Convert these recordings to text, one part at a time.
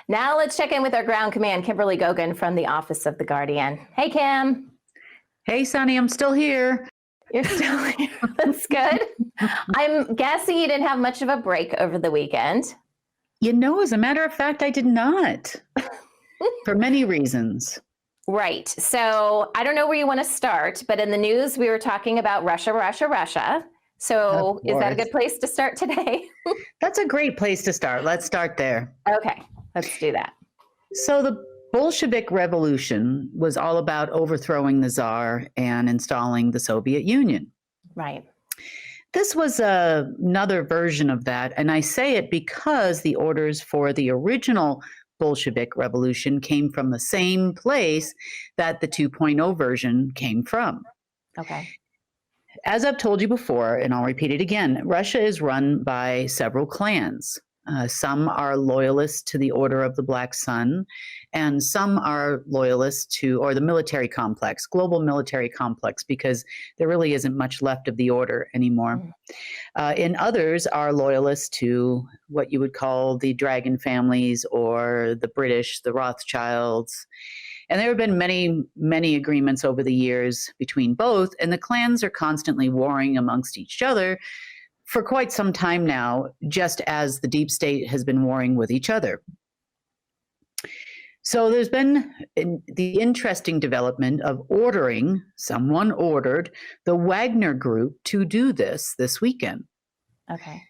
Now let's check in with our ground command, Kimberly Gogan from the Office of the Guardian. Hey, Kim. Hey, Sonny, I'm still here. You're still here. That's good. I'm guessing you didn't have much of a break over the weekend. As a matter of fact, I did not for many reasons. Right. So I don't know where you want to start, but in the news, we were talking about Russia. So is that a good place to start today? That's a great place to start. Let's start there. Okay, let's do that. So the Bolshevik Revolution was all about overthrowing the Tsar and installing the Soviet Union. Right. This was another version of that. And I say it because the orders for the original Bolshevik Revolution came from the same place that the 2.0 version came from. Okay. As I've told you before, and I'll repeat it again, Russia is run by several clans. Some are loyalists to the Order of the Black Sun, and some are loyalists to, or the military complex, global military complex, because there really isn't much left of the order anymore. And others are loyalists to what you would call the dragon families or the British, the Rothschilds. And there have been many, many agreements over the years between both, and the clans are constantly warring amongst each other for quite some time now, just as the deep state has been warring with each other. So there's been the interesting development of someone ordered the Wagner group to do this weekend. Okay.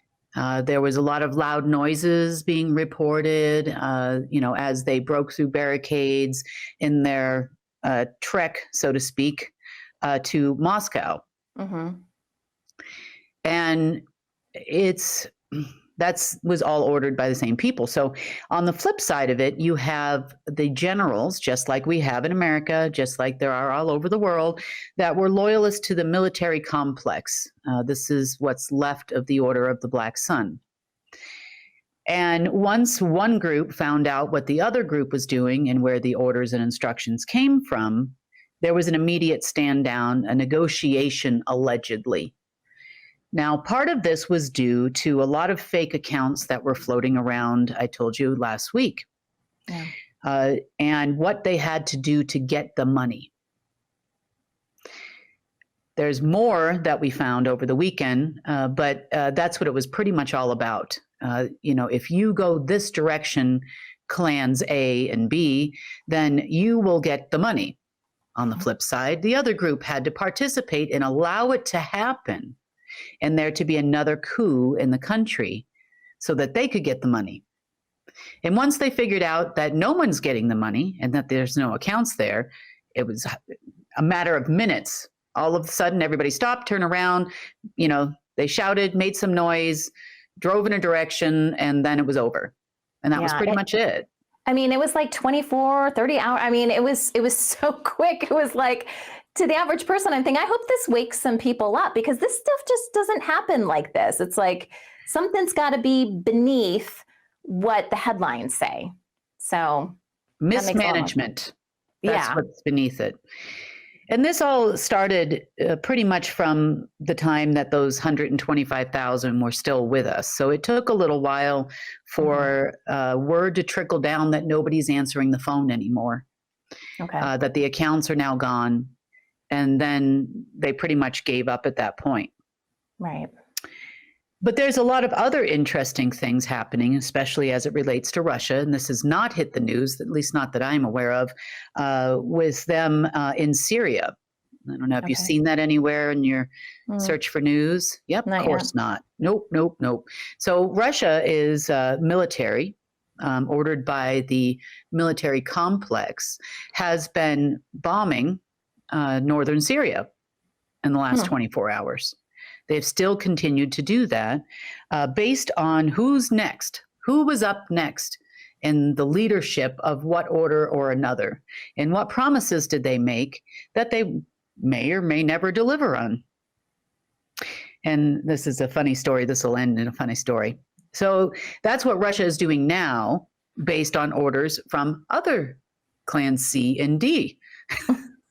There was a lot of loud noises being reported, as they broke through barricades in their trek, so to speak, to Moscow. Mm-hmm. And that was all ordered by the same people. So on the flip side of it, you have the generals, just like we have in America, just like there are all over the world, that were loyalists to the military complex. This is what's left of the Order of the Black Sun. And once one group found out what the other group was doing and where the orders and instructions came from, there was an immediate stand down, a negotiation allegedly. Now, part of this was due to a lot of fake accounts that were floating around, I told you last week, and what they had to do to get the money. There's more that we found over the weekend, but that's what it was pretty much all about. If you go this direction, clans A and B, then you will get the money. On the flip side, the other group had to participate and allow it to happen, and there to be another coup in the country so that they could get the money. And once they figured out that no one's getting the money and that there's no accounts there, it was a matter of minutes. All of a sudden, everybody stopped, turned around, they shouted, made some noise, drove in a direction, and then it was over. And that was pretty much it. I mean, it was like 24, 30 hours. I mean, it was so quick. It was like, to the average person, I'm thinking, I hope this wakes some people up, because this stuff just doesn't happen like this. It's like something's got to be beneath what the headlines say. So mismanagement. That's what's beneath it. And this all started pretty much from the time that those 125,000 were still with us. So it took a little while for word to trickle down that nobody's answering the phone anymore, that the accounts are now gone. And then they pretty much gave up at that point. Right. But there's a lot of other interesting things happening, especially as it relates to Russia. And this has not hit the news, at least not that I'm aware of, with them in Syria. I don't know if you've seen that anywhere in your search for news. Yep, of course not. Nope. So Russia is military, ordered by the military complex, has been bombing northern Syria in the last 24 hours. They've still continued to do that based on who's next, who was up next in the leadership of what order or another, and what promises did they make that they may or may never deliver on. And this is a funny story. This will end in a funny story. So that's what Russia is doing now based on orders from other clans C and D.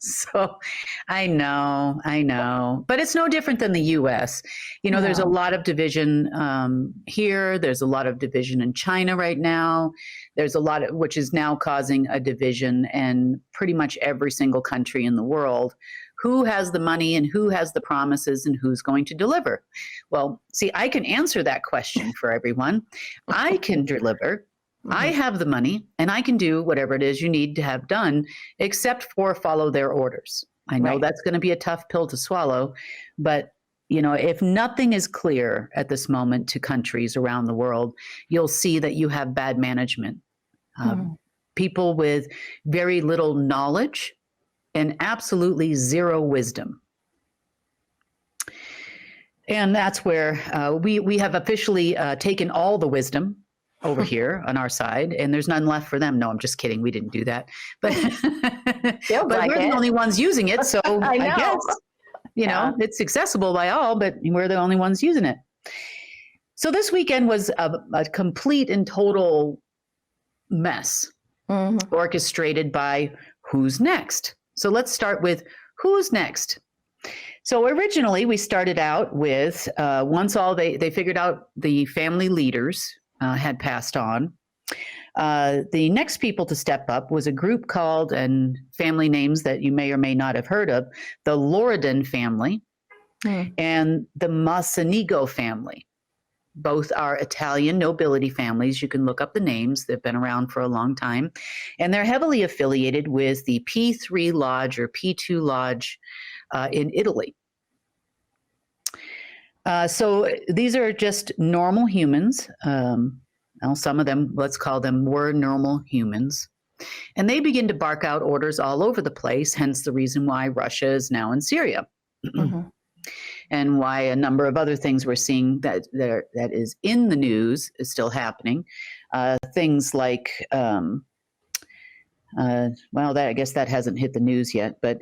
So I know, but it's no different than the U.S. There's a lot of division here. There's a lot of division in China right now. There's a lot of, which is now causing a division in pretty much every single country in the world. Who has the money and who has the promises and who's going to deliver? Well, see, I can answer that question for everyone. I can deliver. I have the money and I can do whatever it is you need to have done, except for follow their orders. I know that's going to be a tough pill to swallow, but if nothing is clear at this moment to countries around the world, you'll see that you have bad management. People with very little knowledge and absolutely zero wisdom. And that's where we have officially taken all the wisdom over here on our side, and there's none left for them. No, I'm just kidding. We didn't do that. But, but we're the only ones using it. So I guess, it's accessible by all, but we're the only ones using it. So this weekend was a complete and total mess, orchestrated by who's next. So let's start with who's next. So originally we started out with, once they figured out the family leaders had passed on, the next people to step up was a group called, and family names that you may or may not have heard of, the Loredan family and the Mocenigo family. Both are Italian nobility families. You can look up the names. They've been around for a long time. And they're heavily affiliated with the P3 Lodge or P2 Lodge in Italy. So these are just normal humans. Some of them, let's call them, were normal humans. And they begin to bark out orders all over the place, hence the reason why Russia is now in Syria. And why a number of other things we're seeing that is in the news is still happening. Things like, I guess that hasn't hit the news yet, but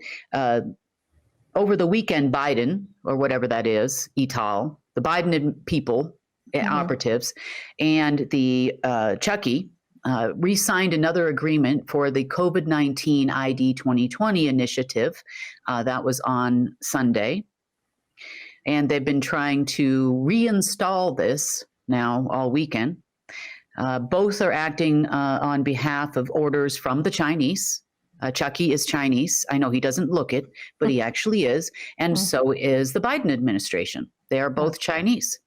over the weekend, Biden, or whatever that is, Ital, the Biden people, operatives, and the Chucky re-signed another agreement for the COVID-19 ID 2020 initiative. That was on Sunday. And they've been trying to reinstall this now all weekend. Both are acting on behalf of orders from the Chinese. Chucky is Chinese. I know he doesn't look it, but he actually is. And so is the Biden administration. They are both Chinese.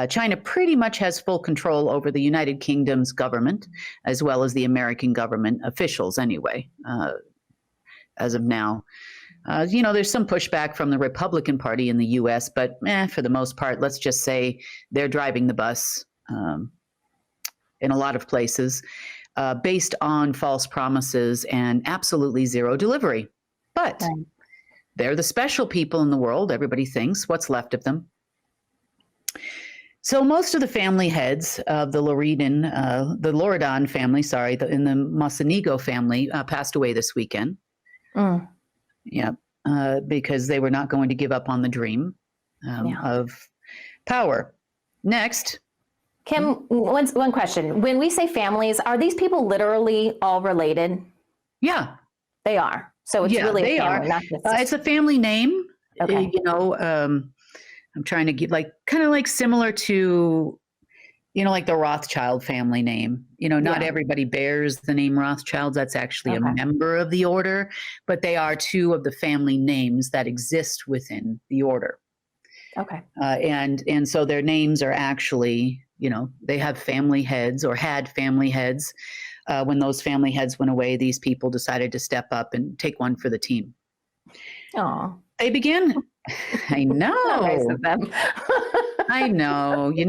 China pretty much has full control over the United Kingdom's government, as well as the American government officials anyway, as of now. There's some pushback from the Republican Party in the U.S., but for the most part, let's just say they're driving the bus in a lot of places based on false promises and absolutely zero delivery. But they're the special people in the world, everybody thinks. What's left of them? So most of the family heads of the Loredan family, in the Mocenigo family, passed away this weekend. Because they were not going to give up on the dream of power. Next. Kim, one question. When we say families, are these people literally all related? Yeah. They are. So it's really a family, not just... it's a family name. Okay. I'm trying to get kind of similar to, like the Rothschild family name. Not everybody bears the name Rothschild. That's actually a member of the order, but they are two of the family names that exist within the order. Okay. And so their names are actually, they have family heads or had family heads. When those family heads went away, these people decided to step up and take one for the team. Oh. They began. I know. Nice of them. I know. You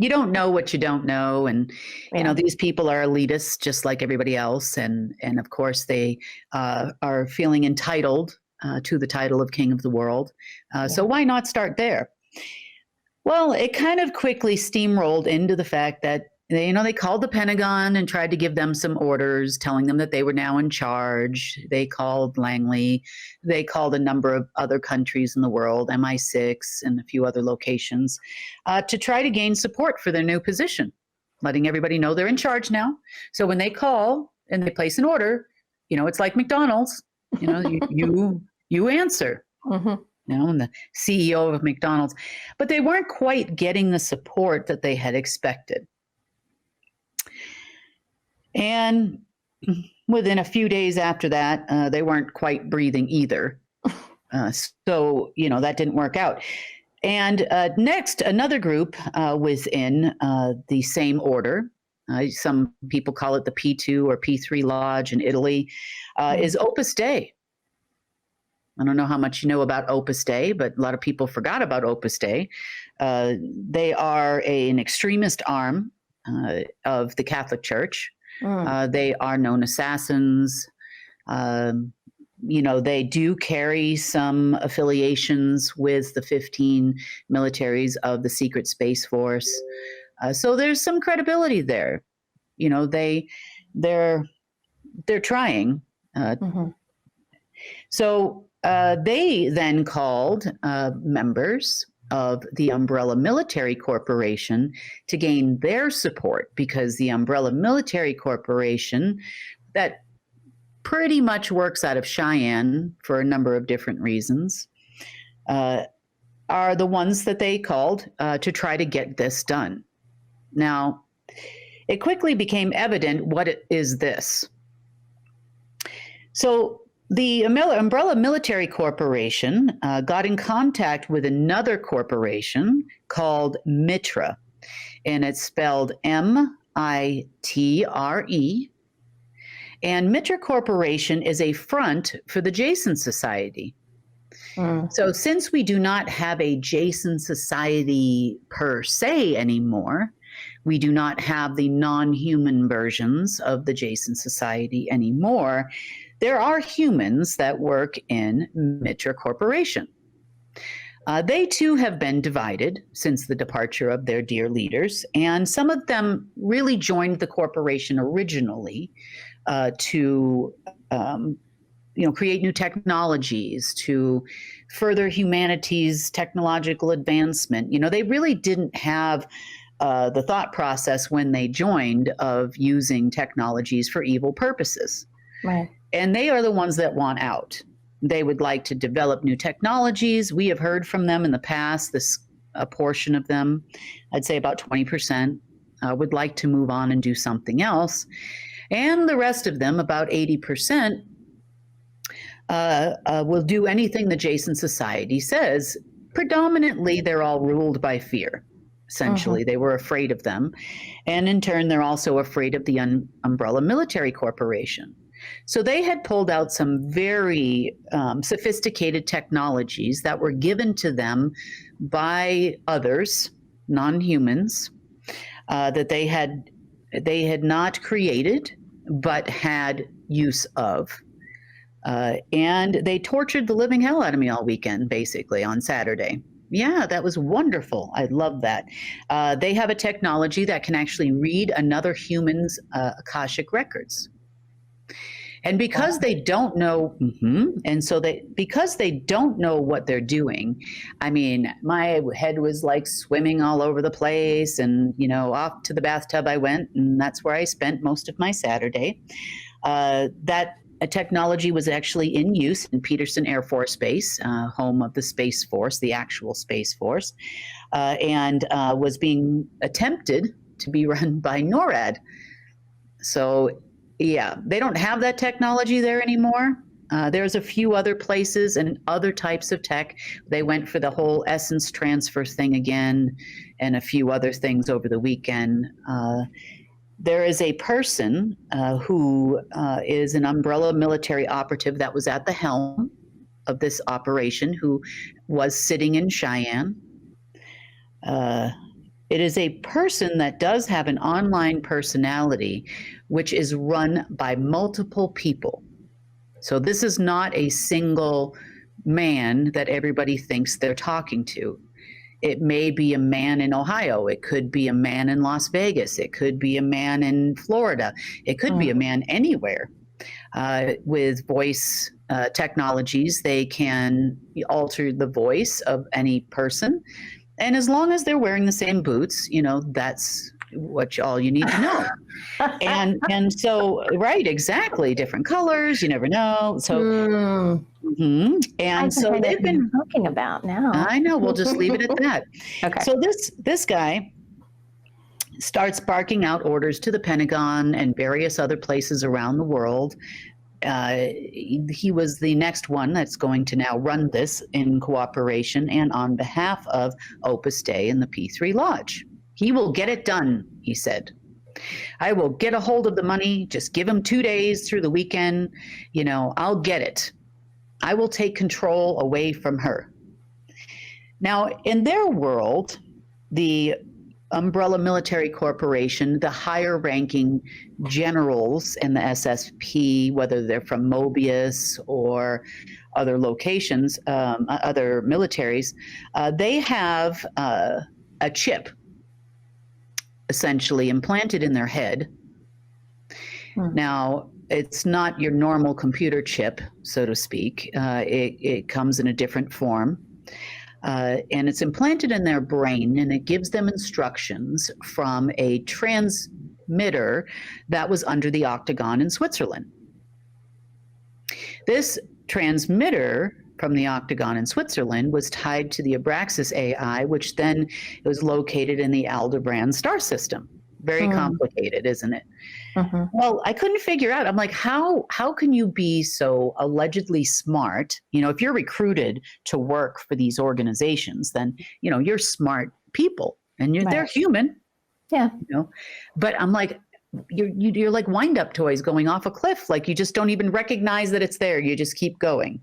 don't know what you don't know. And, these people are elitists just like everybody else. And of course, they are feeling entitled to the title of King of the World. So why not start there? Well, it kind of quickly steamrolled into the fact that, they called the Pentagon and tried to give them some orders, telling them that they were now in charge. They called Langley. They called a number of other countries in the world, MI6 and a few other locations, to try to gain support for their new position, letting everybody know they're in charge now. So when they call and they place an order, it's like McDonald's. You answer. Mm-hmm. And the CEO of McDonald's, but they weren't quite getting the support that they had expected. And within a few days after that, they weren't quite breathing either. So that didn't work out. And next, another group within the same order, some people call it the P2 or P3 Lodge in Italy, is Opus Dei. I don't know how much you know about Opus Dei, but a lot of people forgot about Opus Dei. They are an extremist arm of the Catholic Church. They are known assassins. They do carry some affiliations with the 15 militaries of the Secret Space Force. So there's some credibility there. They're trying. So they then called members of the Umbrella Military Corporation to gain their support, because the Umbrella Military Corporation, that pretty much works out of Cheyenne for a number of different reasons, are the ones that they called to try to get this done. Now, it quickly became evident what it is this. So the Umbrella Military Corporation got in contact with another corporation called Mitre, and it's spelled Mitre. And Mitre Corporation is a front for the Jason Society. So since we do not have a Jason Society per se anymore, we do not have the non-human versions of the Jason Society anymore, there are humans that work in Mitre Corporation. They too have been divided since the departure of their dear leaders, and some of them really joined the corporation originally to create new technologies, to further humanity's technological advancement. They really didn't have the thought process when they joined of using technologies for evil purposes. Right. And they are the ones that want out. They would like to develop new technologies. We have heard from them in the past, a portion of them, I'd say about 20%, would like to move on and do something else. And the rest of them, about 80%, will do anything the Jason Society says. Predominantly, they're all ruled by fear. Essentially, they were afraid of them. And in turn, they're also afraid of the Umbrella Military Corporation. So they had pulled out some very sophisticated technologies that were given to them by others, non-humans, that they had not created, but had use of. And they tortured the living hell out of me all weekend, basically, on Saturday. Yeah, that was wonderful. I love that. They have a technology that can actually read another human's Akashic records. And because they don't know, because they don't know what they're doing, I mean, my head was like swimming all over the place, and off to the bathtub I went, and that's where I spent most of my Saturday. That technology was actually in use in Peterson Air Force Base, home of the Space Force, the actual Space Force, and was being attempted to be run by NORAD. So yeah, they don't have that technology there anymore. There's a few other places and other types of tech. They went for the whole essence transfer thing again, and a few other things over the weekend. There is a person who is an Umbrella military operative that was at the helm of this operation, who was sitting in Cheyenne. It is a person that does have an online personality, which is run by multiple people. So this is not a single man that everybody thinks they're talking to. It may be a man in Ohio. It could be a man in Las Vegas. It could be a man in Florida. It could be a man anywhere. With voice technologies, they can alter the voice of any person. And as long as they're wearing the same boots, that's all you need to know. and so, right, exactly, different colors, you never know. So, and so they've been talking about now. I know. We'll just leave it at that. Okay. So this guy starts barking out orders to the Pentagon and various other places around the world. He was the next one that's going to now run this in cooperation and on behalf of Opus Dei and the P3 Lodge. He will get it done, he said. I will get a hold of the money. Just give him 2 days through the weekend. I'll get it. I will take control away from her. Now, in their world, the umbrella military corporation, the higher ranking generals in the SSP, whether they're from Mobius or other locations, other militaries, they have a chip essentially implanted in their head. Now, it's not your normal computer chip, so to speak. It comes in a different form. And it's implanted in their brain, and it gives them instructions from a transmitter that was under the Octagon in Switzerland. This transmitter from the Octagon in Switzerland was tied to the Abraxas AI, which then was located in the Aldebaran star system. Very complicated, isn't it? Well, I couldn't figure out. I'm like, how can you be so allegedly smart? If you're recruited to work for these organizations, then, you're smart people and they're human. Yeah. But I'm like, you're like wind-up toys going off a cliff. Like you just don't even recognize that it's there. You just keep going.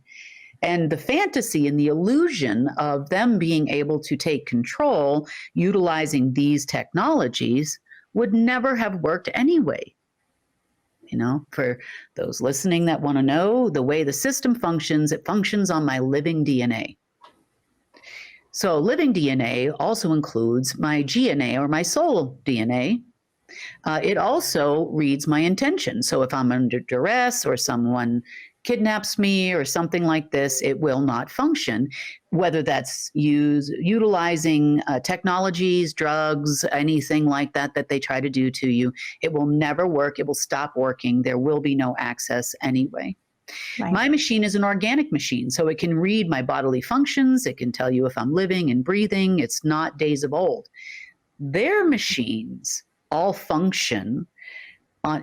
And the fantasy and the illusion of them being able to take control utilizing these technologies would never have worked anyway. For those listening that want to know the way the system functions, it functions on my living DNA. So living DNA also includes my GNA or my soul DNA. It also reads my intention. So if I'm under duress or someone kidnaps me or something like this, it will not function, whether that's utilizing technologies, drugs, anything like that they try to do to you. It will never work. It will stop working. There will be no access anyway. Right. My machine is an organic machine, so it can read my bodily functions. It can tell you if I'm living and breathing. It's not days of old. Their machines all function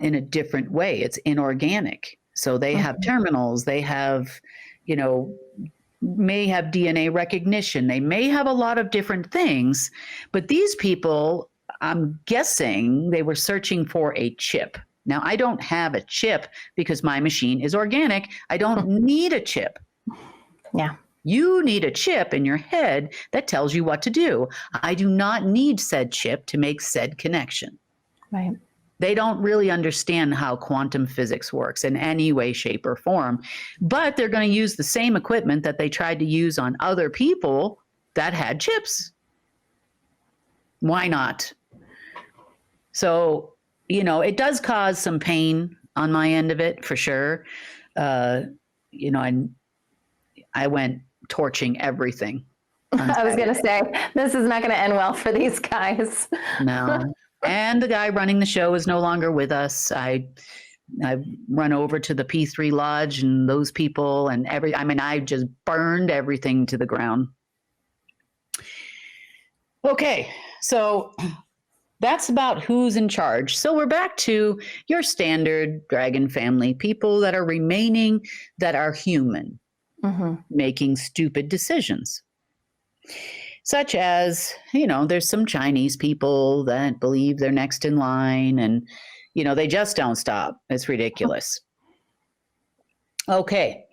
in a different way. It's inorganic. So they have terminals, they have, may have DNA recognition. They may have a lot of different things, but these people, I'm guessing they were searching for a chip. Now, I don't have a chip because my machine is organic. I don't need a chip. Yeah. You need a chip in your head that tells you what to do. I do not need said chip to make said connection. Right. They don't really understand how quantum physics works in any way, shape, or form, but they're going to use the same equipment that they tried to use on other people that had chips. Why not? So, it does cause some pain on my end of it for sure. I went torching everything. I was going to say, this is not going to end well for these guys. No. And the guy running the show is no longer with us. I run over to the P3 Lodge and those people and I just burned everything to the ground. Okay, so that's about who's in charge. So we're back to your standard dragon family, people that are remaining, that are human, making stupid decisions. Such as, there's some Chinese people that believe they're next in line and, they just don't stop. It's ridiculous. Okay.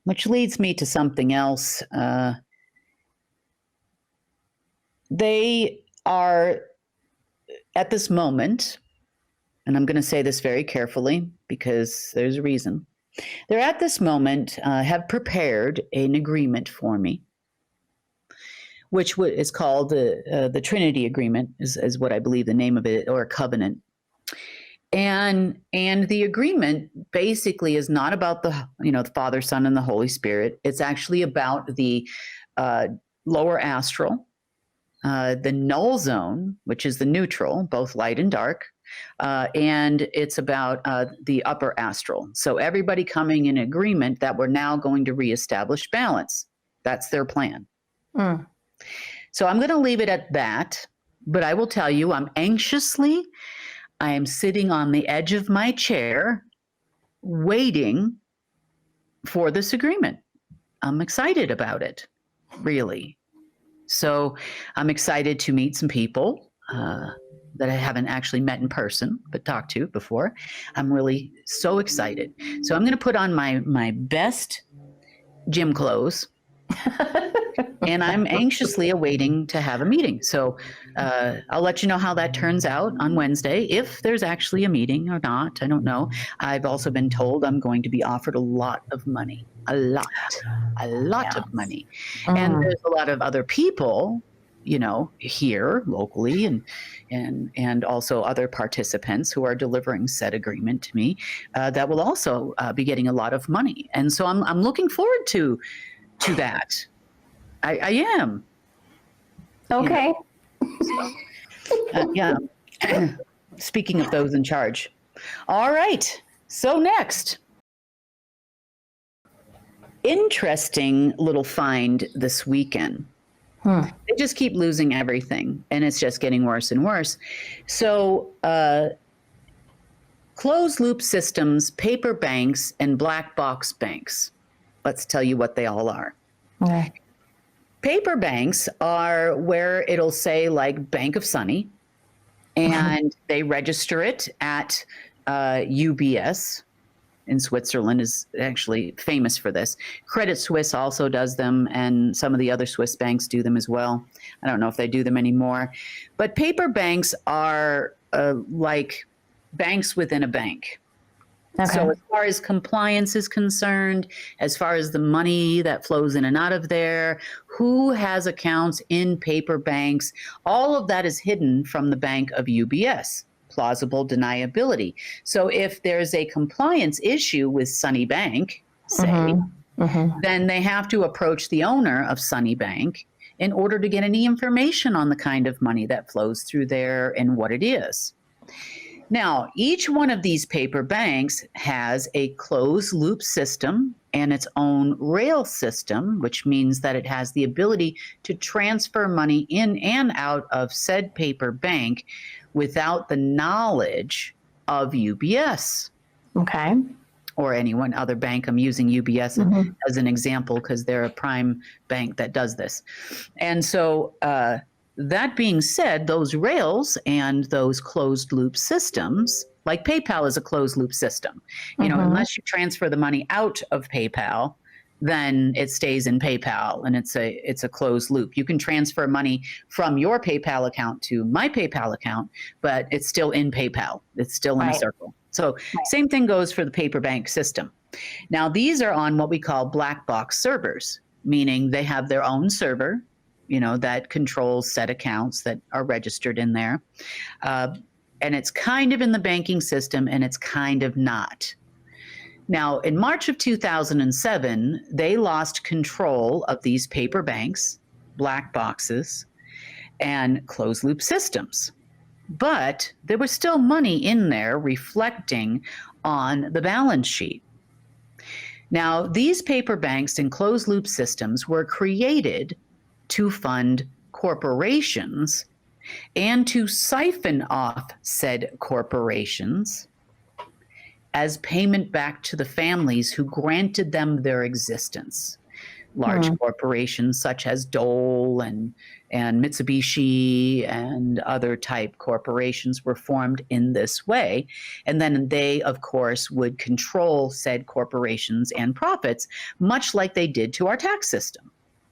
Which leads me to something else. They are, at this moment, and I'm going to say this very carefully because there's a reason. They're at this moment have prepared an agreement for me, which is called the Trinity Agreement, is what I believe the name of it, or a covenant. And the agreement basically is not about the Father, Son, and the Holy Spirit. It's actually about the lower astral the null zone, which is the neutral, both light and dark, and it's about the upper astral. So everybody coming in agreement that we're now going to reestablish balance. That's their plan. Mm. So I'm going to leave it at that, but I will tell you, I am sitting on the edge of my chair waiting for this agreement. I'm excited about it, really. So I'm excited to meet some people that I haven't actually met in person, but talked to before. I'm really so excited. So I'm going to put on my best gym clothes. And I'm anxiously awaiting to have a meeting. So I'll let you know how that turns out on Wednesday, if there's actually a meeting or not. I don't know. I've also been told I'm going to be offered a lot of money, a lot of money. And there's a lot of other people, here locally and also other participants who are delivering said agreement to me that will also be getting a lot of money. And so I'm looking forward to that. I am. Okay. Yeah. Speaking of those in charge. All right. So next. Interesting little find this weekend. They just keep losing everything, and it's just getting worse and worse. So closed loop systems, paper banks, and black box banks. Let's tell you what they all are. Okay. Paper banks are where it'll say like Bank of Sunny, and they register it at UBS in Switzerland is actually famous for this. Credit Suisse also does them, and some of the other Swiss banks do them as well. I don't know if they do them anymore. But paper banks are like banks within a bank. Okay. So as far as compliance is concerned, as far as the money that flows in and out of there, who has accounts in paper banks, all of that is hidden from the bank of UBS, plausible deniability. So if there's a compliance issue with Sunny Bank, say, then they have to approach the owner of Sunny Bank in order to get any information on the kind of money that flows through there and what it is. Now, each one of these paper banks has a closed loop system and its own rail system, which means that it has the ability to transfer money in and out of said paper bank without the knowledge of UBS. Okay. Or any one other bank. I'm using UBS as an example because they're a prime bank that does this. And so, that being said, those rails and those closed loop systems, like PayPal is a closed loop system, unless you transfer the money out of PayPal, then it stays in PayPal and it's a closed loop. You can transfer money from your PayPal account to my PayPal account, but it's still in PayPal. It's still in a circle. So same thing goes for the paper bank system. Now, these are on what we call black box servers, meaning they have their own server, that controls set accounts that are registered in there. And it's kind of in the banking system and it's kind of not. Now, in March of 2007, they lost control of these paper banks, black boxes, and closed loop systems. But there was still money in there reflecting on the balance sheet. Now, these paper banks and closed loop systems were created to fund corporations and to siphon off said corporations as payment back to the families who granted them their existence. Large corporations such as Dole and Mitsubishi and other type corporations were formed in this way. And then they, of course, would control said corporations and profits, much like they did to our tax system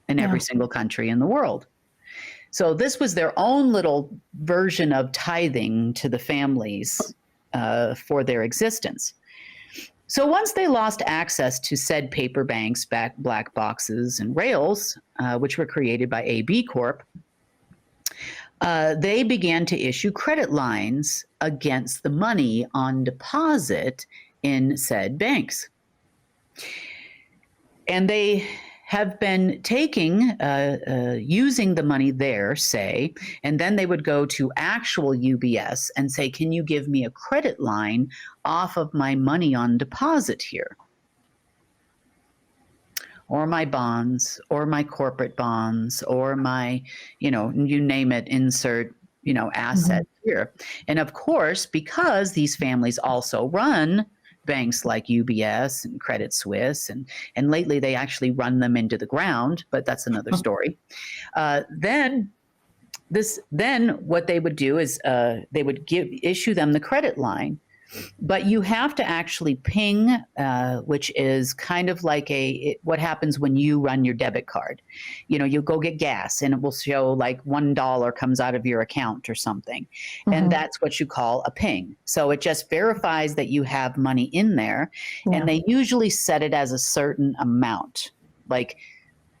in every single country in the world. So this was their own little version of tithing to the families for their existence. So once they lost access to said paper banks, black boxes, and rails, which were created by AB Corp, they began to issue credit lines against the money on deposit in said banks. And they have been taking, using the money there, say, and then they would go to actual UBS and say, can you give me a credit line off of my money on deposit here? Or my bonds, or my corporate bonds, or my, you name it, insert, asset here. And of course, because these families also run banks like UBS and Credit Suisse, and lately they actually run them into the ground, but that's another story. Then what they would do is they would issue them the credit line, but you have to actually ping, which is kind of like what happens when you run your debit card. You go get gas and it will show like $1 comes out of your account or something. And that's what you call a ping. So it just verifies that you have money in there. Yeah. And they usually set it as a certain amount, like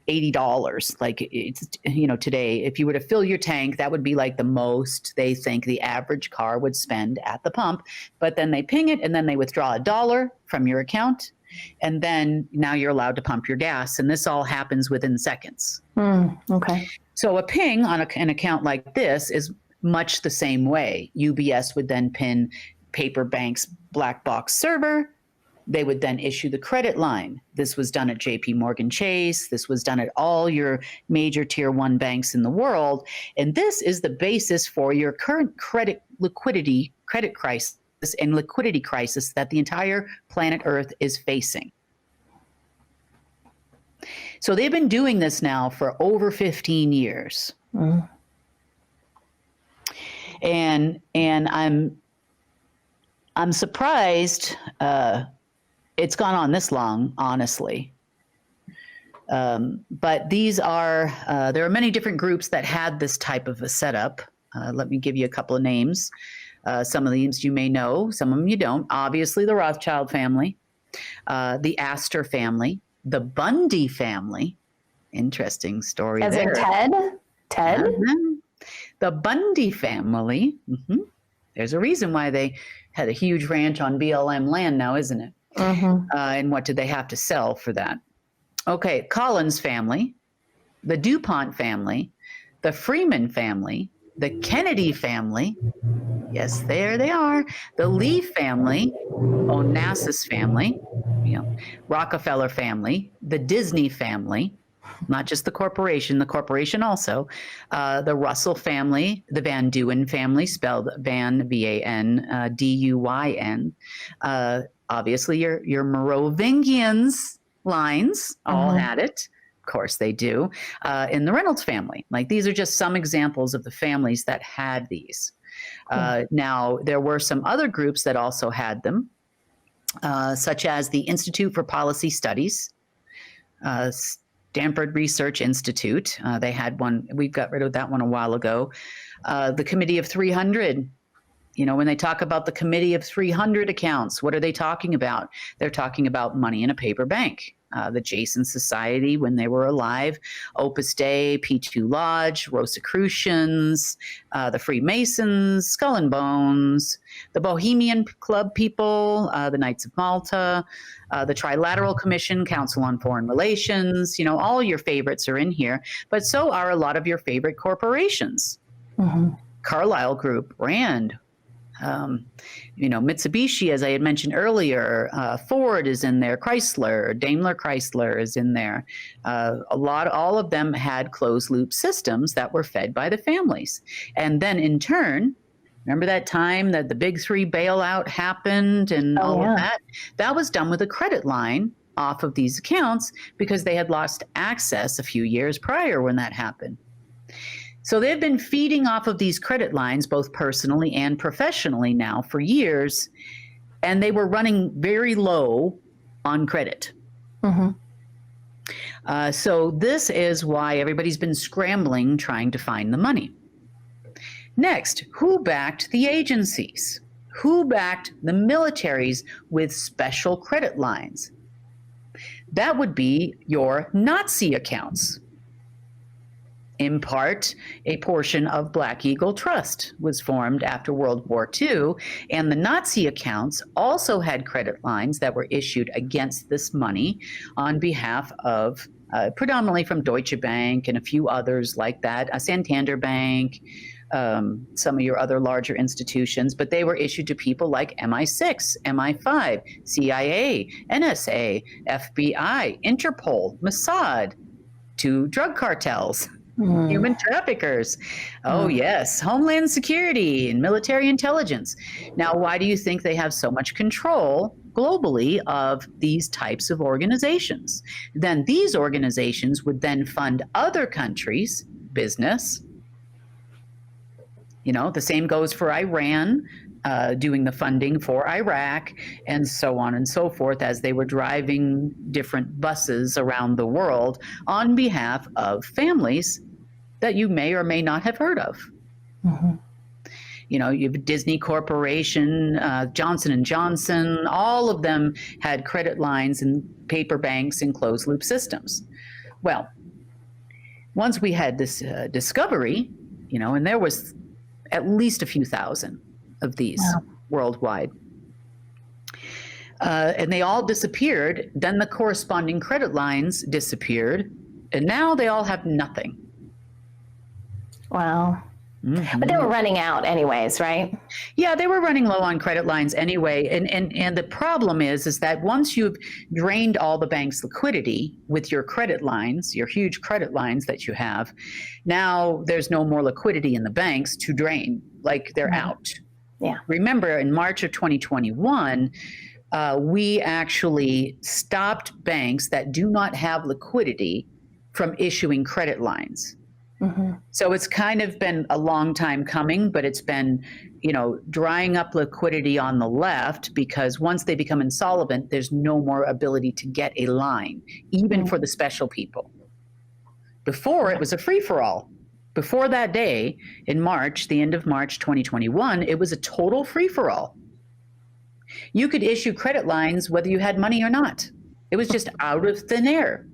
$80. Like it's, today, if you were to fill your tank, that would be like the most they think the average car would spend at the pump. But then they ping it and then they withdraw $1 from your account. And then now you're allowed to pump your gas. And this all happens within seconds. Okay. So a ping on an account like this is much the same way. UBS would then pin Paper Bank's black box server. They would then issue the credit line. This was done at JP Morgan Chase. This was done at all your major tier 1 banks in the world. And this is the basis for your current credit crisis and liquidity crisis that the entire planet Earth is facing. So they've been doing this now for over 15 years. And I'm surprised it's gone on this long, honestly. But these are, there are many different groups that had this type of a setup. Let me give you a couple of names. Some of these you may know, some of them you don't. Obviously, the Rothschild family, the Astor family, the Bundy family. Interesting story As there. in Ted? The Bundy family. There's a reason why they had a huge ranch on BLM land now, isn't it? And what did they have to sell for that? Okay, Collins family, the DuPont family, the Freeman family, the Kennedy family. Yes, there they are. The Lee family, Onassis family, Rockefeller family, the Disney family, not just the corporation also, the Russell family, the Van Duyn family, spelled Van, V-A-N, D-U-Y-N. Obviously, your Merovingians lines all had it. Of course they do. In the Reynolds family. Like, these are just some examples of the families that had these. Now, there were some other groups that also had them, such as the Institute for Policy Studies, Stanford Research Institute. They had one. We got rid of that one a while ago. The Committee of 300. When they talk about the Committee of 300 accounts, what are they talking about? They're talking about money in a paper bank. The Jason Society, when they were alive, Opus Dei, P2 Lodge, Rosicrucians, the Freemasons, Skull and Bones, the Bohemian Club people, the Knights of Malta, the Trilateral Commission, Council on Foreign Relations. All your favorites are in here, but so are a lot of your favorite corporations. Carlyle Group, Rand, Mitsubishi, as I had mentioned earlier, Ford is in there, Chrysler, Daimler Chrysler is in there. All of them had closed loop systems that were fed by the families. And then in turn, remember that time that the big three bailout happened and all of that? That was done with a credit line off of these accounts because they had lost access a few years prior when that happened. So they've been feeding off of these credit lines, both personally and professionally now for years, and they were running very low on credit. So this is why everybody's been scrambling trying to find the money. Next, who backed the agencies? Who backed the militaries with special credit lines? That would be your Nazi accounts. In part, a portion of Black Eagle Trust was formed after World War II, and the Nazi accounts also had credit lines that were issued against this money on behalf of predominantly from Deutsche Bank and a few others like that, Santander Bank, some of your other larger institutions, but they were issued to people like MI6, MI5, CIA, NSA, FBI, Interpol, Mossad, to drug cartels, human traffickers. Oh, yes, Homeland Security and military intelligence. Now, why do you think they have so much control globally of these types of organizations? Then these organizations would then fund other countries' business. You know, the same goes for Iran, doing the funding for Iraq, and so on and so forth, as they were driving different buses around the world on behalf of families that you may or may not have heard of. You know, you have Disney Corporation, Johnson & Johnson, all of them had credit lines and paper banks and closed loop systems. Well, once we had this discovery, you know, and there was at least a few thousand of these worldwide. And they all disappeared. Then the corresponding credit lines disappeared. And now they all have nothing. Wow. But they were running out anyways, right? Yeah, they were running low on credit lines anyway. And the problem is that once you've drained all the bank's liquidity with your credit lines, your huge credit lines that you have, now there's no more liquidity in the banks to drain, like they're out. Yeah. Remember, in March of 2021, we actually stopped banks that do not have liquidity from issuing credit lines. So it's kind of been a long time coming, but it's been, you know, drying up liquidity on the left, because once they become insolvent, there's no more ability to get a line, even for the special people. Before, it was a free-for-all. Before that day in March, the end of March 2021, it was a total free-for-all. You could issue credit lines whether you had money or not. It was just out of thin air.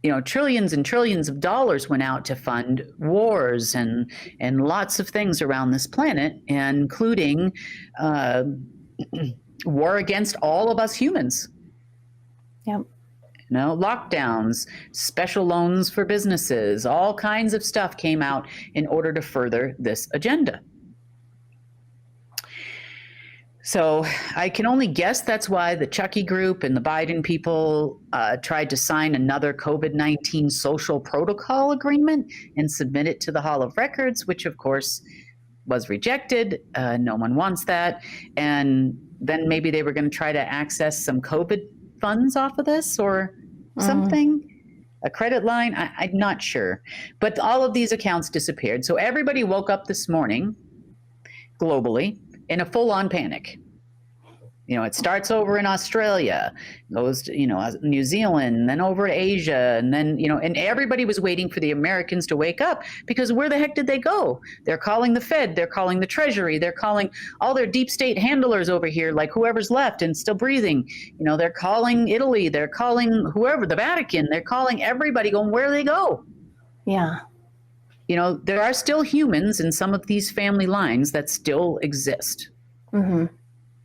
You know, trillions and trillions of dollars went out to fund wars and lots of things around this planet, including war against all of us humans. Yep. You know, lockdowns, special loans for businesses, all kinds of stuff came out in order to further this agenda. So I can only guess that's why the Chucky group and the Biden people tried to sign another COVID-19 social protocol agreement and submit it to the Hall of Records, which of course was rejected. No one wants that. And then maybe they were going to try to access some COVID funds off of this or something. A credit line, I'm not sure. But all of these accounts disappeared. So everybody woke up this morning globally in a full-on panic. You know, it starts over in Australia, goes to, you know, New Zealand, then over to Asia, and then, you know, and everybody was waiting for the Americans to wake up, because where the heck did they go? They're calling the Fed, they're calling the Treasury, they're calling all their deep state handlers over here, like whoever's left and still breathing. You know, they're calling Italy, they're calling whoever, the Vatican, they're calling everybody, going, where do they go? Yeah. You know, there are still humans in some of these family lines that still exist.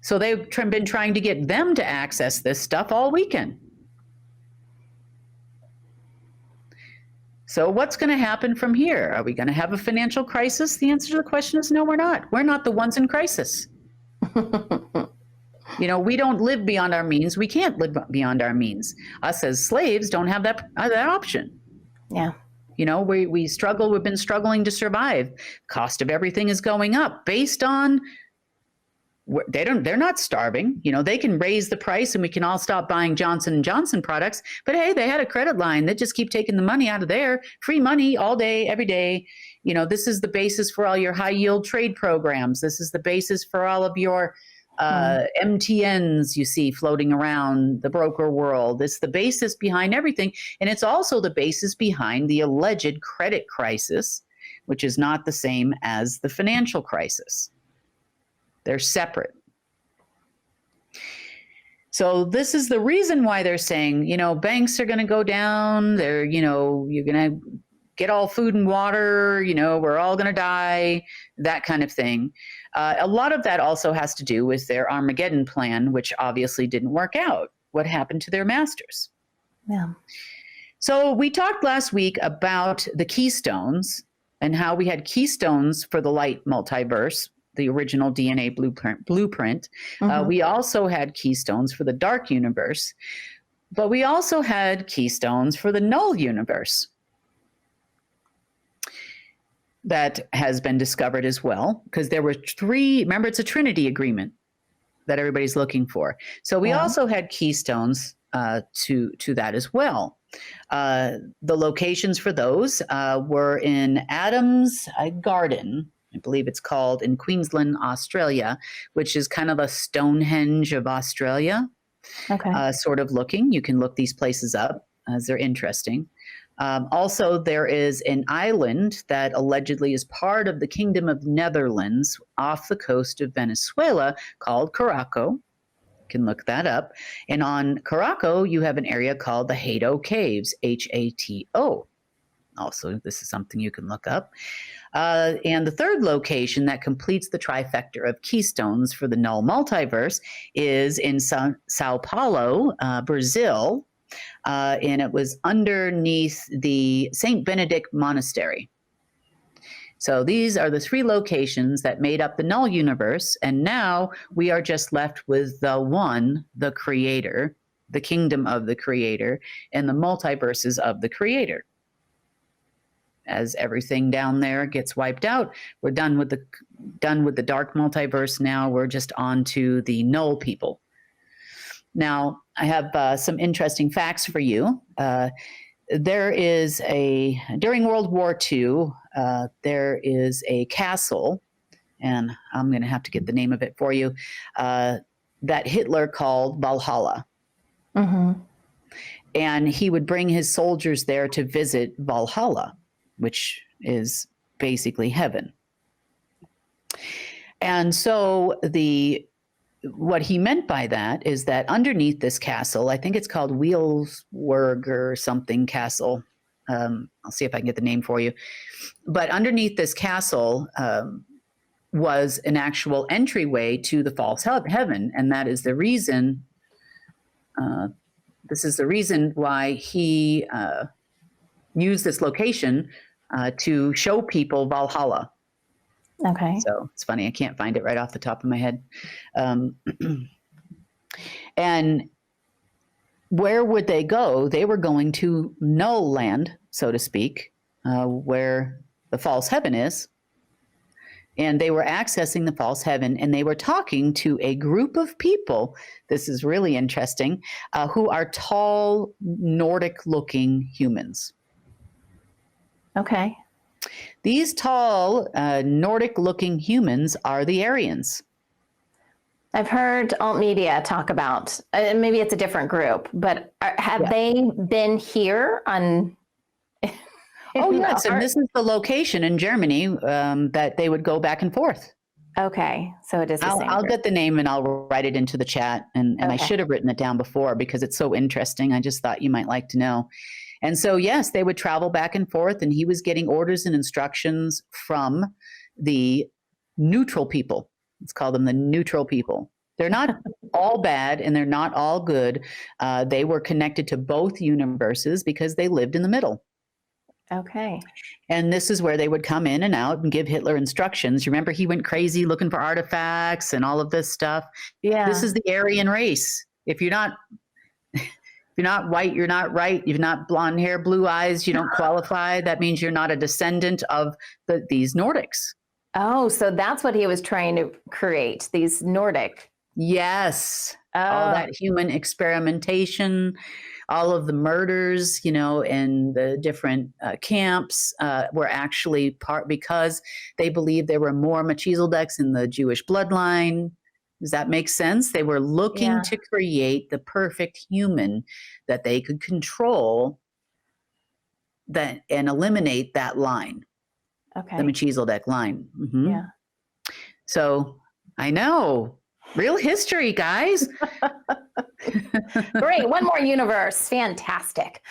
So they've been trying to get them to access this stuff all weekend. So what's going to happen from here? Are we going to have a financial crisis? The answer to the question is no, we're not. We're not the ones in crisis. You know, we don't live beyond our means. We can't live beyond our means. Us as slaves don't have that option. Yeah. You know, we struggle. We've been struggling to survive. Cost of everything is going up based on, they're not starving. You know, they can raise the price and we can all stop buying Johnson & Johnson products. But hey, they had a credit line that just keep taking the money out of there. Free money all day, every day. You know, this is the basis for all your high yield trade programs. This is the basis for all of your MTNs you see floating around the broker world. It's the basis behind everything. And it's also the basis behind the alleged credit crisis, which is not the same as the financial crisis. They're separate. So this is the reason why they're saying, you know, banks are going to go down. They're, you know, you're going to get all food and water, you know, we're all going to die, that kind of thing. A lot of that also has to do with their Armageddon plan, which obviously didn't work out. What happened to their masters? Yeah. So we talked last week about the Keystones and how we had Keystones for the light multiverse, the original DNA blueprint. Mm-hmm. We also had Keystones for the dark universe, but we also had Keystones for the null universe. That has been discovered as well, because there were 3, remember, it's a Trinity agreement that everybody's looking for. So we also had Keystones to that as well. The locations for those were in Adams Garden, I believe it's called, in Queensland, Australia, which is kind of a Stonehenge of Australia, sort of looking. You can look these places up as they're interesting. Also, there is an island that allegedly is part of the Kingdom of Netherlands off the coast of Venezuela called Caraco. You can look that up. And on Caraco, you have an area called the Hato Caves, Hato. Also, this is something you can look up. And the third location that completes the trifecta of Keystones for the null multiverse is in Sao Paulo, Brazil. And it was underneath the St. Benedict Monastery. So these are the 3 locations that made up the null universe. And now we are just left with the one, the creator, the kingdom of the creator, and the multiverses of the creator. As everything down there gets wiped out, we're done with the dark multiverse. Now we're just on to the null people. Now, I have some interesting facts for you. There is during World War II, there is a castle, and I'm going to have to get the name of it for you, that Hitler called Valhalla. Mm-hmm. And he would bring his soldiers there to visit Valhalla, which is basically heaven. And so what he meant by that is that underneath this castle, I think it's called Wheelsburg or something castle. I'll see if I can get the name for you. But underneath this castle was an actual entryway to the false heaven. And that is the reason, this is the reason why he used this location to show people Valhalla. Okay. So it's funny, I can't find it right off the top of my head. And where would they go? They were going to null land, so to speak, where the false heaven is. And they were accessing the false heaven, and they were talking to a group of people. This is really interesting, who are tall, Nordic-looking humans. Okay. These tall, Nordic-looking humans are the Aryans. I've heard alt media talk about, maybe it's a different group, but have they been here on? Oh, yes. And this is the location in Germany that they would go back and forth. Okay. So it is the same I'll group. get the name and I'll write it into the chat. And I should have written it down before because it's so interesting. I just thought you might like to know. And so, yes, they would travel back and forth, and he was getting orders and instructions from the neutral people. Let's call them the neutral people. They're not all bad and they're not all good. They were connected to both universes because they lived in the middle. Okay. And this is where they would come in and out and give Hitler instructions. Remember, he went crazy looking for artifacts and all of this stuff. Yeah. This is the Aryan race. If you're not white, you're not right. You've not blonde hair, blue eyes, you don't qualify. That means you're not a descendant of these Nordics. Oh, so that's what he was trying to create, these Nordic. Yes. All that human experimentation, all of the murders, in the different camps were actually because they believed there were more Melchizedeks in the Jewish bloodline. Does that make sense? They were looking to create the perfect human that they could control and eliminate that line. Okay. The Melchizedek line. Mm-hmm. Yeah. So I know. Real history, guys. Great. One more universe. Fantastic.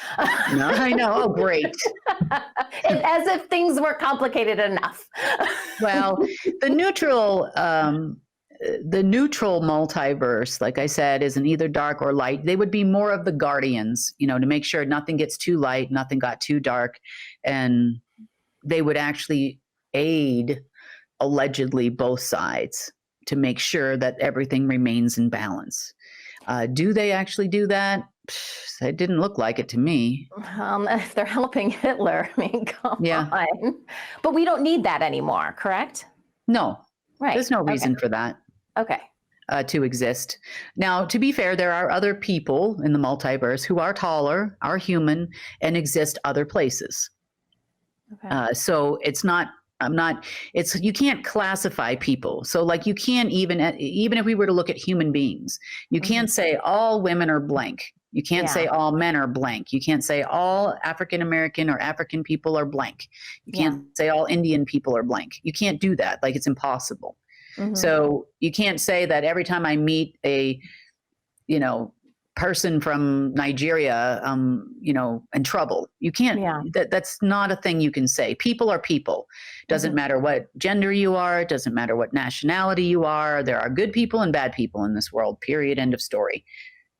No, I know. Oh, great. As if things were complicated enough. Well, the neutral the neutral multiverse, like I said, isn't either dark or light. They would be more of the guardians, to make sure nothing gets too light, nothing got too dark. And they would actually aid, allegedly, both sides to make sure that everything remains in balance. Do they actually do that? It didn't look like it to me. If they're helping Hitler, I mean, come on. But we don't need that anymore, correct? No. Right. There's no reason for that. Okay. To exist. Now, to be fair, there are other people in the multiverse who are taller, are human, and exist other places. Okay. So it's not. You can't classify people. So like you can't even if we were to look at human beings, you can't say all women are blank. You can't say all men are blank. You can't say all African American or African people are blank. You can't say all Indian people are blank. You can't do that. Like it's impossible. Mm-hmm. So you can't say that every time I meet a, person from Nigeria, in trouble. You can't, that's not a thing you can say. People are people. Doesn't matter what gender you are. It doesn't matter what nationality you are. There are good people and bad people in this world, period, end of story,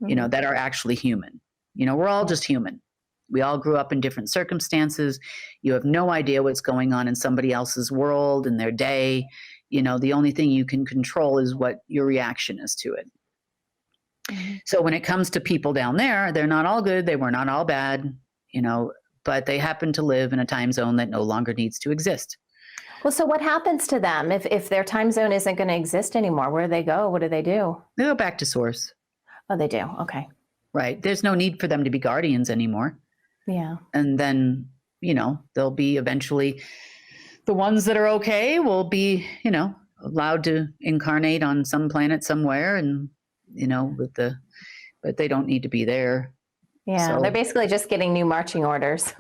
that are actually human. We're all just human. We all grew up in different circumstances. You have no idea what's going on in somebody else's world and their day. The only thing you can control is what your reaction is to it. So when it comes to people down there, they're not all good. They were not all bad, but they happen to live in a time zone that no longer needs to exist. Well, so what happens to them if their time zone isn't going to exist anymore? Where do they go? What do they do? They go back to source. Oh, they do. Okay. Right. There's no need for them to be guardians anymore. Yeah. And then, they'll be eventually the ones that are okay will be, allowed to incarnate on some planet somewhere and, but they don't need to be there. Yeah. So, they're basically just getting new marching orders.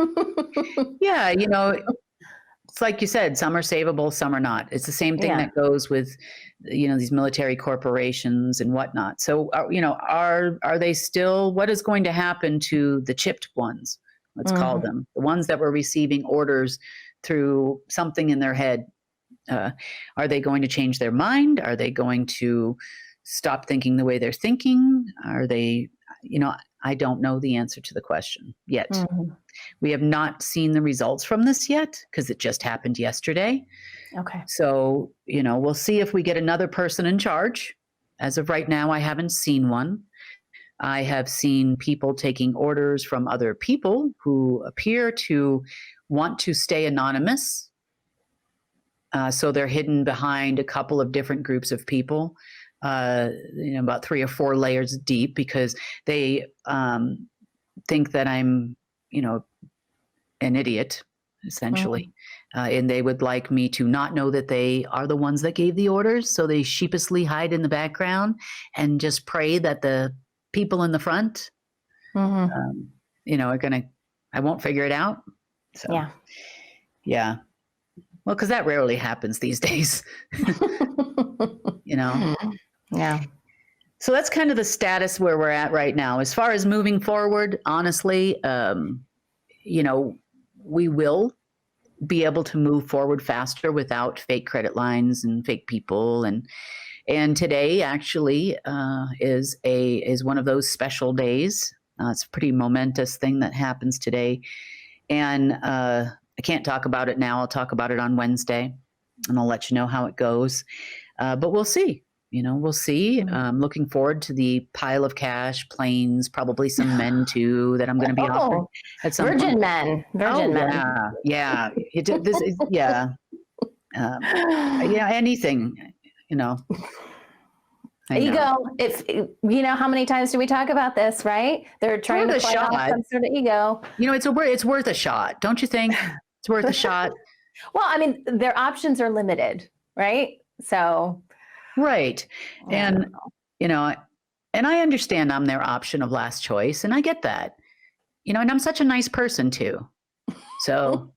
Yeah. It's like you said, some are savable, some are not. It's the same thing that goes with, these military corporations and whatnot. So, are they still, what is going to happen to the chipped ones? Let's call them the ones that were receiving orders through something in their head. Are they going to change their mind? Are they going to stop thinking the way they're thinking? Are they, I don't know the answer to the question yet. We have not seen the results from this yet because it just happened yesterday. Okay. So, we'll see if we get another person in charge. As of right now, I haven't seen one. I have seen people taking orders from other people who appear to want to stay anonymous. So they're hidden behind a couple of different groups of people. About 3 or 4 layers deep because they think that I'm, an idiot, essentially. And they would like me to not know that they are the ones that gave the orders. So they sheepishly hide in the background and just pray that the people in the front, are I won't figure it out. So, yeah. Well, because that rarely happens these days. Yeah. So that's kind of the status where we're at right now. As far as moving forward, honestly, we will be able to move forward faster without fake credit lines and fake people. And today actually is one of those special days. It's a pretty momentous thing that happens today. And I can't talk about it now. I'll talk about it on Wednesday and I'll let you know how it goes. But we'll see. We'll see. I'm looking forward to the pile of cash, planes, probably some men too that I'm going to be offering at some Virgin point. Men. Yeah. Anything. Ego. If how many times do we talk about this, right? They're trying to play off some sort of ego. It's worth a shot, don't you think? It's worth a shot. Well, I mean, their options are limited, right? So. Right. And, and I understand I'm their option of last choice. And I get that, and I'm such a nice person too. So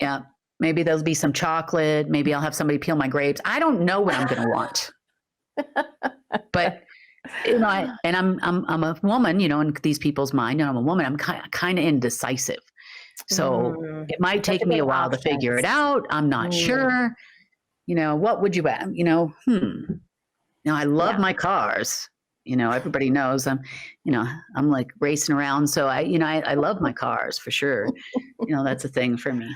yeah, maybe there'll be some chocolate. Maybe I'll have somebody peel my grapes. I don't know what I'm going to want, but I'm a woman, in these people's mind, and I'm a woman, I'm kind of indecisive. So it might take me a while to figure it out. I'm not sure. What would you, Now, I love my cars. Everybody knows I'm like racing around. So I love my cars for sure. That's a thing for me.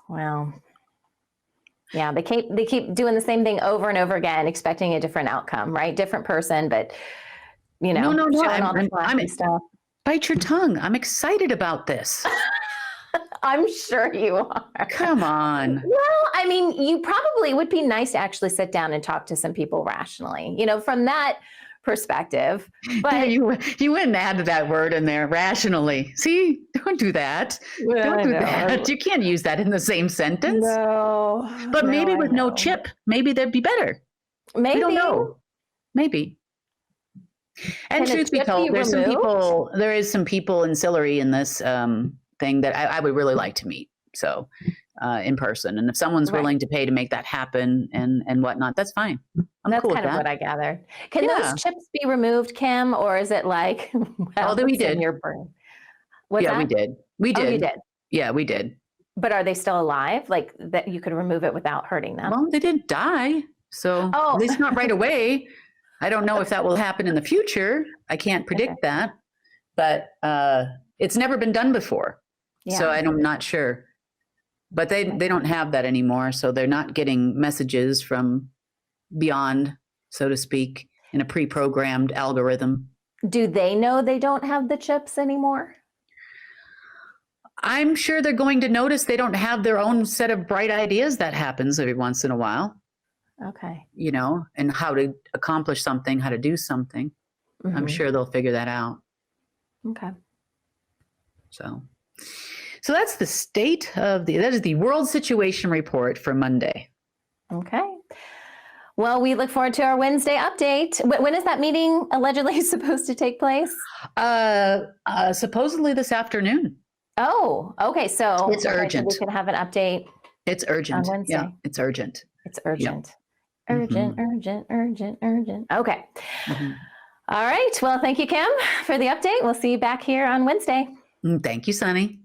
Well, yeah, they keep doing the same thing over and over again, expecting a different outcome, right? Different person, but no. showing all the flashy stuff. Bite your tongue. I'm excited about this. I'm sure you are. Come on. Well, I mean, you probably would be nice to actually sit down and talk to some people rationally, from that perspective. But you went and added that word in there, rationally. See, don't do that. Don't do that. You can't use that in the same sentence. No. But maybe with no chip, maybe that'd be better. Maybe. We don't know. Maybe. And truth be told, there is some people ancillary in this thing that I would really like to meet. So in person. And if someone's willing to pay to make that happen and whatnot, that's fine. That's cool kind of what I gathered. Can those chips be removed, Kim? Or is it like, we did. In your brain? We did. We did. Oh, you did? Yeah, we did. But are they still alive? Like that you could remove it without hurting them? Well, they didn't die. So at least not right away. I don't know if that will happen in the future. I can't predict that. But it's never been done before. Yeah. So I'm not sure. But they don't have that anymore. So they're not getting messages from beyond, so to speak, in a pre-programmed algorithm. Do they know they don't have the chips anymore? I'm sure they're going to notice they don't have their own set of bright ideas. That happens every once in a while. Okay. And how to accomplish something, how to do something. Mm-hmm. I'm sure they'll figure that out. Okay. So that's the state of that is the World Situation Report for Monday. Okay. Well, we look forward to our Wednesday update. When is that meeting allegedly supposed to take place? Supposedly this afternoon. Oh, okay. So it's urgent. So we can have an update. It's urgent. On Wednesday. Yeah, it's urgent. It's urgent. Yep. Urgent, urgent. Okay. Mm-hmm. All right. Well, thank you, Kim, for the update. We'll see you back here on Wednesday. Thank you, Sunny.